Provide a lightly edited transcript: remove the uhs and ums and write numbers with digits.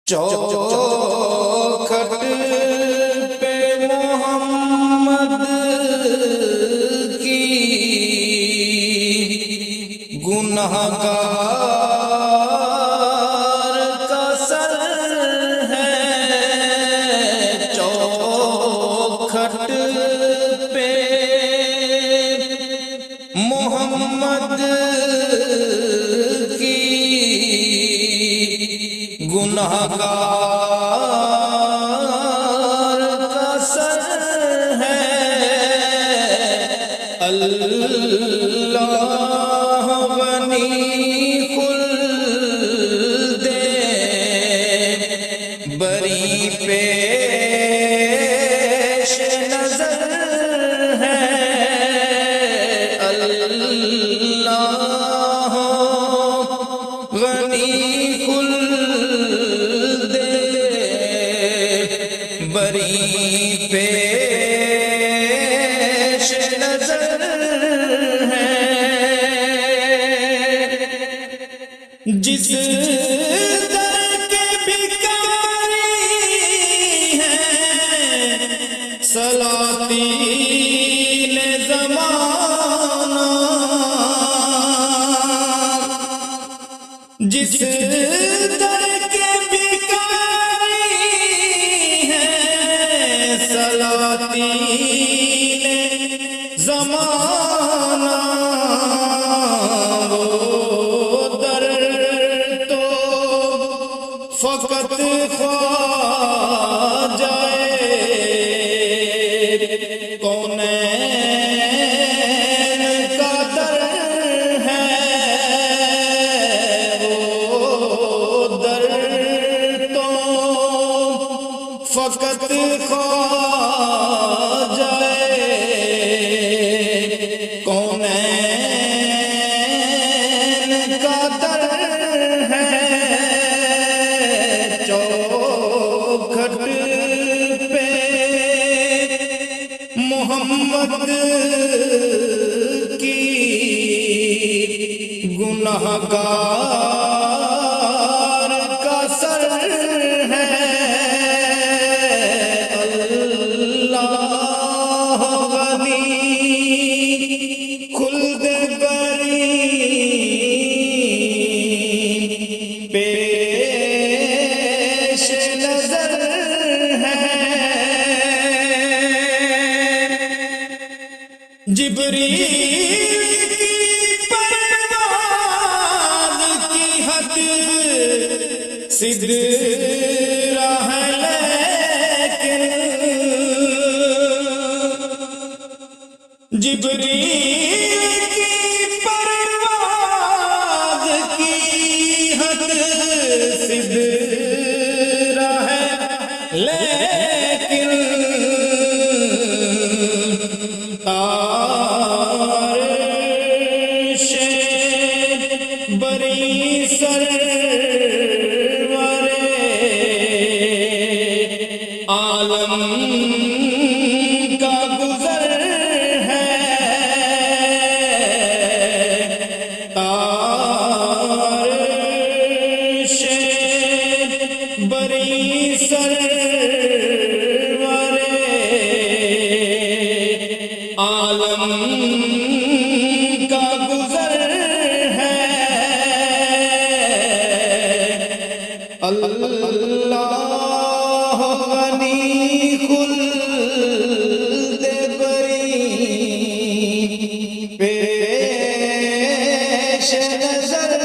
چوکھٹ پہ محمد کی گنہگار کا سر ہے، چوکھٹ پہ محمد کی گنہگار کا سر ہے، اللہ غنی خلد بری پیش نظر ہے، اللہ غنی بری پیش نظر ہے، جس در کے بھکاری ہیں سلاطین زمانہ، جس در کے سلاطین زمانہ، وہ در تو فقط خواجہ کونین کا در ہے، وہ در تو فقط خواجہ کونین کا در ہے، چوکھٹ پہ محمد کی گنہگار کا سر ہے، اللہ غنی خلد بری پیش نظر ہے، جبریل کی پرواز کی حد سدرہ ہے، لیکن جبریل کی پرواز کی حد سدرہ ہے، لیکن عرش بری سرور عالم کا گزر ہے، عرش بری سرور عالم کا گزر ہے، اللہ غنی خلد بری پیش نظر